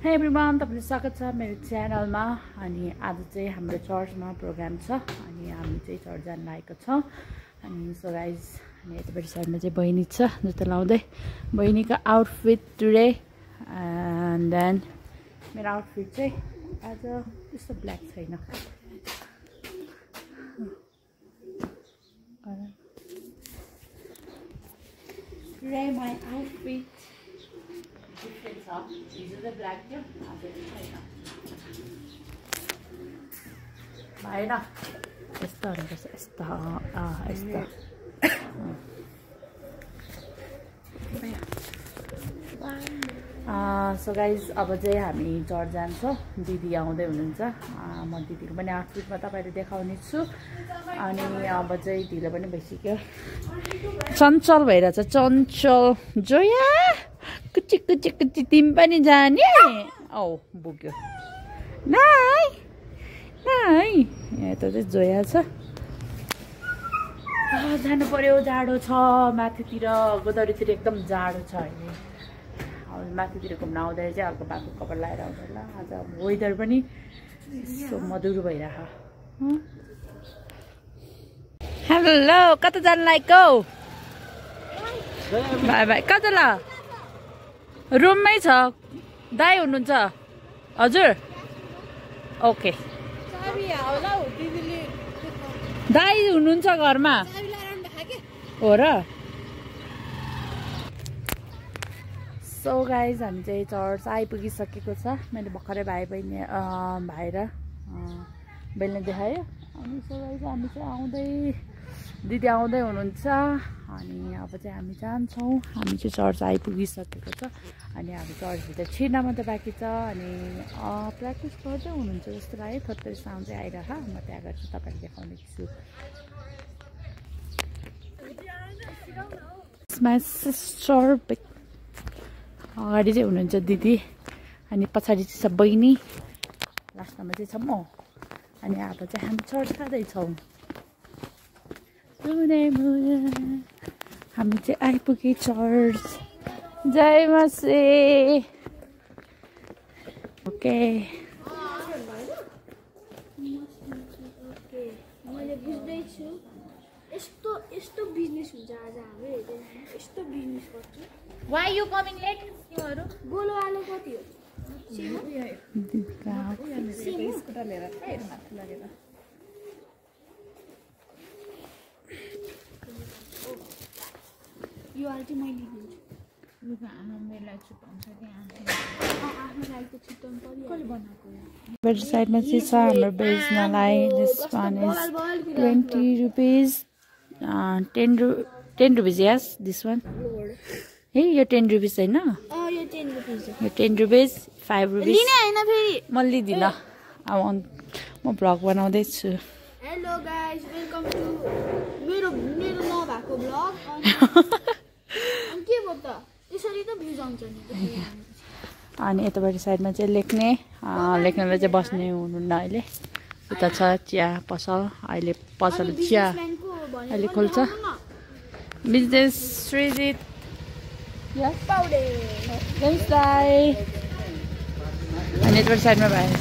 Hey everyone, तपाईहरुलाई स्वागत छ मेरो च्यानलमा। अनि आज चाहिँ हाम्रो चर्चमा प्रोग्राम छ अनि हामी चाहिँ चर्च जान लागेको छौं। अनि सो गाइज अनि यतापट्टि साइडमा चाहिँ बहिनी छ जुत्ता लाउँदै। बहिनीको आउटफिट टुडे एन्ड देन मेरो आउटफिट चाहिँ आज त्यस्तो ब्ल्याक छैन। Today my outfit different छ। हिजो चाहिँ ब्ल्याक थियो, आज चाहिँ छैन। भएन यस्तो हुनुपर्छ, यस्तो यस्तो। सो गाइज अब चाहिँ हामी चर्च जान्छौँ। दिदी आउँदै हुनुहुन्छ। म दिदीको पनि आउटफिटमा तपाईँले देखाउने छु। अनि अब चाहिँ ढिलो पनि भइसक्यो। चञ्चल भइरहेछ, चञ्चल जोया कुची कुची कुची तिमी पनि जाने? औ पुग्यो। नाइ नाइ यता चाहिँ जोया छ। जानु पर्यो, जाडो छ माथितिर, गोदावरीतिर एकदम जाडो छ अहिले। माथितिर घुम्न आउँदा चाहिँ अर्को बाको कपडा लगाएर आउँदा होला। आज वेदर पनि यसो मधुरो भइरह। हेलो, कता जानु लागेको? By by. कता ल? रुममै छ। दाइ हुनुहुन्छ? हजुर ओके। दाइ हुनुहुन्छ घरमा? हो र? सो गाइज हामी चाहिँ चर्च आइपुगिसकेको छ। मैले भर्खरै भाइ बहिनी भाइ र बहिनीले देखायो। अनि सो गाइज हामी चाहिँ आउँदै, दिदी आउँदै हुनुहुन्छ। अनि अब चाहिँ हामी जान्छौँ। हामी चाहिँ चर्च आइपुगिसकेको छ। अनि हामी चर्चभित्र छिर्न मात्रै बाँकी छ। अनि प्र्याक्टिस गर्दै हुनुहुन्छ जस्तो लाग्यो। थोरै साउन्ड चाहिँ आइरह। म त्यहाँ गएर चाहिँ तपाईँलाई देखाउने छु। माई सिस्टर अगाडि चाहिँ हुनुहुन्छ दिदी, अनि पछाडि चाहिँ छ बहिनी, लास्टमा चाहिँ छ म। अनि अब चाहिँ हामी चर्च जाँदैछौँ। हामी चाहिँ आइपुगे चर्च। जय मसे। ओके मैले बुझ्दैछु यस्तो यस्तो बिजनेस हुन्छ। आज हाम्रो यस्तो बिजनेस गर्छु। Why you coming late? तिमीहरु गोलो आलु कति हो? स्कुटर लिएर हेर माथि लगेर। यो आल्टी मैले दिन्छु। मेलाई छुट्याउँछ त्यहाँ। आफ्नो लागि त छुट्याउनु पर्यो। कसले बनाएको? बेड साइडमा चाहिँ छ हाम्रो बेच्नलाई। This one is 20 rupees. 10 rupees yes this one. ए यो 10 रुपीज हैन? यो 10 रुपीज हो। यो 10 रुपीज, 5 रुपीज। लिने हैन फेरि। म लिदिन। अब म भ्लग बनाउँदै छु। हेलो गाइस, वेलकम टु मेरो नभएको भ्लग। अनि के भयो त? यसरी त भ्युज आउँछ नि। अनि यतापट्टि साइडमा चाहिँ लेख्नेलाई चाहिँ बस्ने हुनुहुन्न अहिले। उता छ चिया पसल। अहिले पसल चिया अहिले खोल्छ। बिजनेस सृजित अनि यतापट्टि साइडमा भएको छ।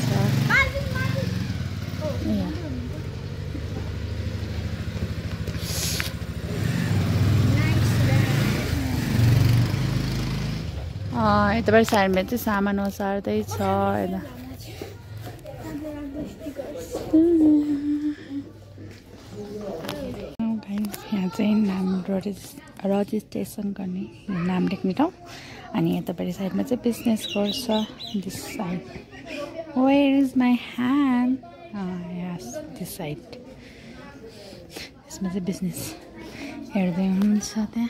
यतापट्टि साइडमा चाहिँ सामान ओसार्दै छ। यहाँ चाहिँ नाम रजिस्ट्रेसन गर्ने, नाम लेख्ने ठाउँ। अनि यतापट्टि साइडमा चाहिँ बिजनेस गर्छ। This side. Where is my hand? Yes this side. यसमा चाहिँ बिजनेस हेर्दै हुनुहुन्छ त्यहाँ।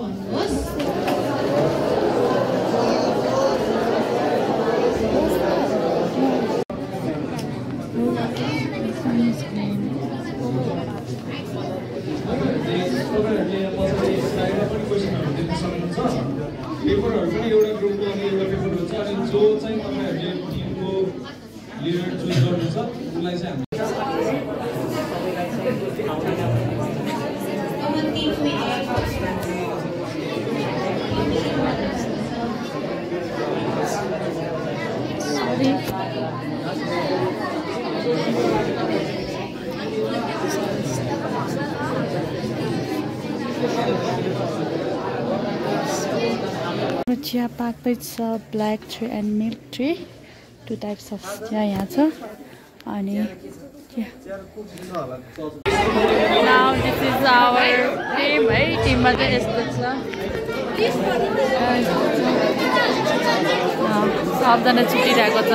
भन्नुहोस्। पेपरहरू पनि एउटा ग्रुपको अनि एउटा पेपर हुन्छ अनि जो चाहिँ तपाईँहरूले टिमको लिडर चुज गर्नुहुन्छ उसलाई चाहिँ चिया पाक्दैछ black tree and milk tree 2 types of चिया यहाँ छ अनि now this is our team है टिममा चाहिँ यस्तो छ सबजना छुटिरहेको छ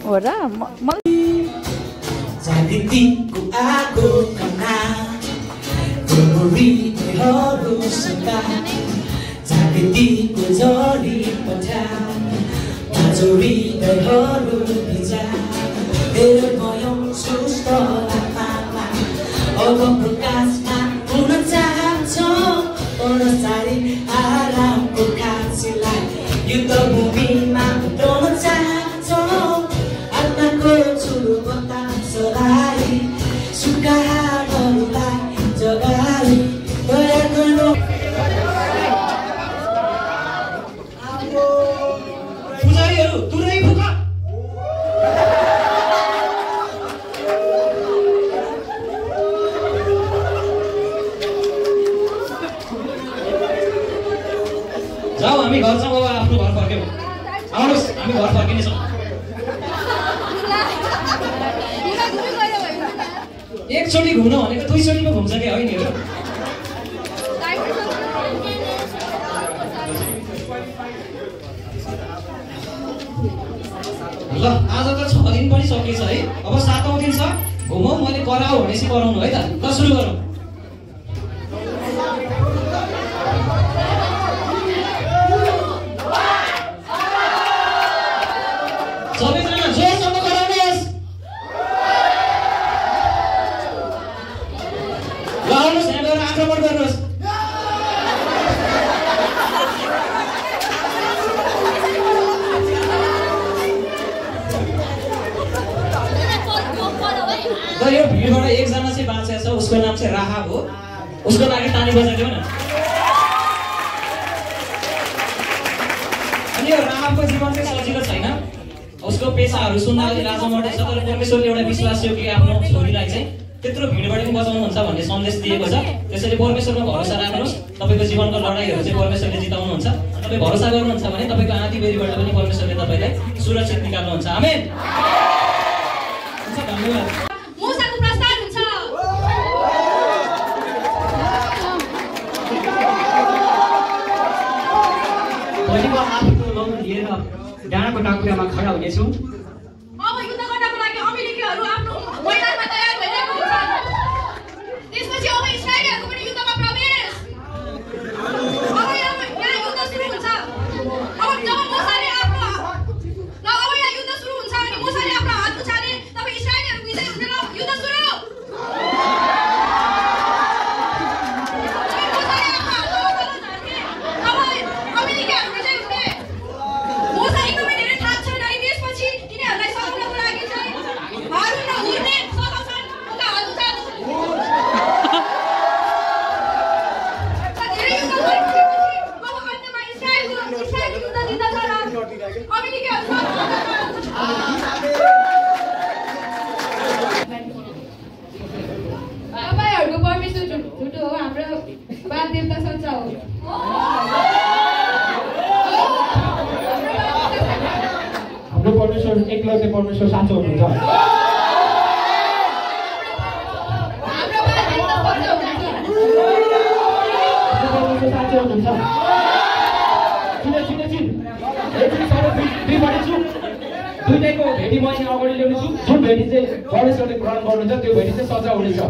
हो र जागृतिको आगो कना हृदयहरू सका जागृतिको जडी पठा आजोरी हृदयहरू भिजा मेरो भयम सुस्त आत्मामा अब प्रकाशमा हुन चाहन्छौ अनसारी आरामको कान्छीलाई युद्ध भूमिमा उठाउन चाहन्छौ आत्माको चुरो बतासलाई सुकाहरूलाई जगाई दया गर्नु पुजारीहरू तुरै फुका जाऊ हामी घर जाऊ आफ्नो घर फर्क्यौँ आउनुहोस् हामी घर फर्किनेछौँ एकचोटि घुम्न भनेको 2 चोटि पो घुम्छ कि होइन ल आज त 6 दिन पनि सकिन्छ है अब 7औं दिन छ घुमौँ मैले कराऊ भनेपछि कराउनु है त ल सुरु गरौँ सबैजना जोरसँग कराउनुहोस् ल आउनुहोस् यहाँ गएर आक्रमण गर्नुहोस् ल यो भिडबाट एकजना चाहिँ बाँचेको छ उसको नाम चाहिँ राहब हो उसको लागि ताली बजाइदेऊ न अनि यो राहबको जीवन चाहिँ सजिलो छैन उसको पेसाहरू सुन्दाखेरि लाज मार्दै छ तर परमेश्वरले एउटा विश्वास यो कि आफ्नो छोरीलाई चाहिँ त्यत्रो भिडबाट पनि बचाउनुहुन्छ भन्ने सन्देश दिएको छ त्यसैले परमेश्वरमा भरोसा राख्नुहोस् तपाईको जीवनको लडाइँहरू चाहिँ परमेश्वरले जिताउनुहुन्छ तपाईँ भरोसा गर्नुहुन्छ भने तपाईको आँधीबेहरीबाट पनि परमेश्वरले तपाईलाई सुरक्षित निकाल्नुहुन्छ आमेन हुन्छ धन्यवाद मूसाको प्रस्ताव हुन्छ भोलिको आफ्नो लौन लिएर डाँडाको टाकुरामा खडा हुनेछु अब युद्ध गर्नको लागि अमेरिकीहरू आफ्नो मैदानमा तयार भइरहेको हुन्छ त्यसपछि अब इस्राएलीहरूको पनि युद्धमा प्रवेश अब यहाँ युद्ध सुरु हुन्छ अब जब मूसाले आफ्नो अब यहाँ युद्ध सुरु हुन्छ अनि मूसाले आफ्नो हात उचाले तब इस्राएलीहरू विजय हुन्छ र युद्ध सुरु तपाईँहरूको परमेश्वर झुटो हो हाम्रो बाल देवता सच्चा हो हाम्रो परमेश्वर एकलौटे परमेश्वर साँचो हुनुहुन्छ भेटी चाहिँ परमेश्वरले ग्रहण गर्नुहुन्छ त्यो भेटी चाहिँ सजाय हुनेछ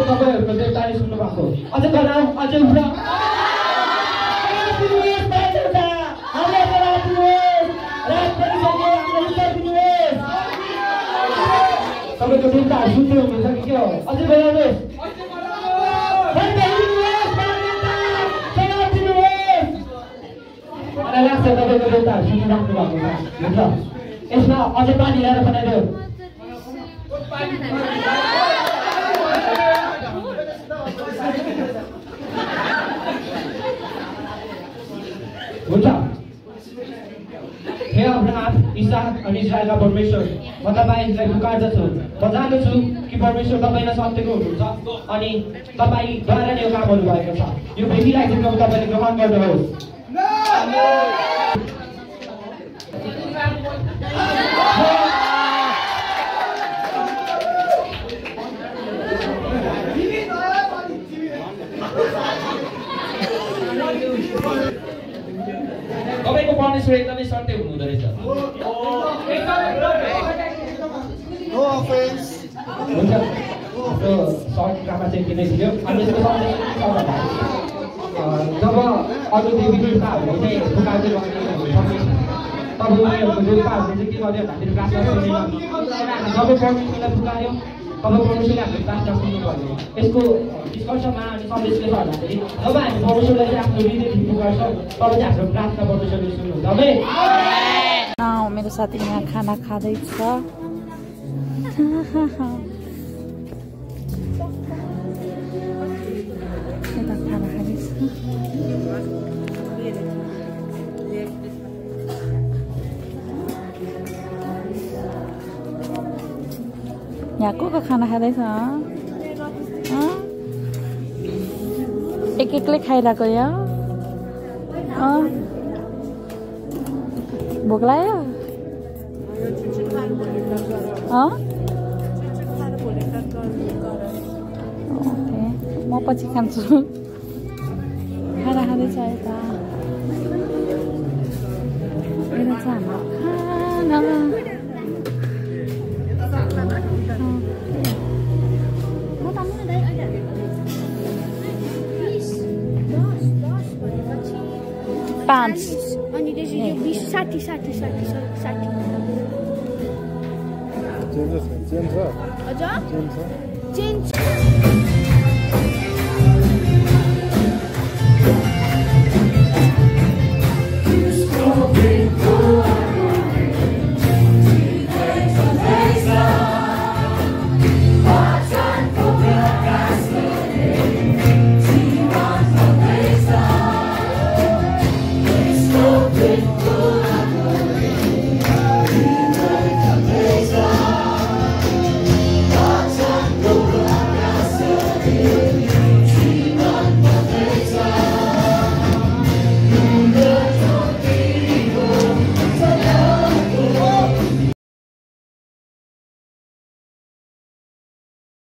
तपाईँहरूको देवताले सुन्नु भएको अझ गराउ अझ उफ्र तपाईँको देवताहरू सुन्दै हुनुहुन्छ कि के हो अझै बोलाउनुहोस् मलाई लाग्छ तपाईँको देवताहरू सुनिराख्नु भएको छ हुन्छ यसमा अझै पानी ल्याएर बनाइदेऊ हुन्छ हे अब्राहम इसाक अनि इजरायलका परमेश्वर म तपाईँलाई पुकार्दछु म जान्दछु कि परमेश्वर तपाईँलाई सत्यको हुनुहुन्छ अनि तपाईँद्वारा नै यो कामहरू भएको छ यो भेटीलाई चाहिँ तपाईँले ग्रहण गर्नुहोस् तपाईँको परमेश्वर एकदमै सत्य हुनुहुँदो रहेछ हुन्छ त्यो सर्टकामा चाहिँ किनै थियो अनि यसको जब अरू देवी देवताहरूले चाहिँ पुकार्दै गर्ने तब उनीहरूको देवताहरूले चाहिँ के गर्यो भन्दाखेरि प्रार्थना सुनेन जब परमेश्वरलाई पुकार्यो तब परमेश्वरले हाम्रो प्रार्थना सुन्नुपर्ने यसको निष्कर्षमा अनि सन्देश के छ भन्दाखेरि जब हामी परमेश्वरलाई चाहिँ आफ्नो हृदयदेखि पुकार्छौँ तब चाहिँ हाम्रो प्रार्थना परमेश्वरले सुन्नुहुन्छ मेरो साथी यहाँ खाना खाँदैछ यता खाना खाँदैछ यहाँ को खाना खाँदैछ एक एकले खाइरहेको यहाँ भोक लाग्यो म पछि खान्छु खाना खाँदैछ यता यता छ हाम्रो खाना पाँच अनि त्यसरी 60 चेन्ज छ हजुर चेन्ज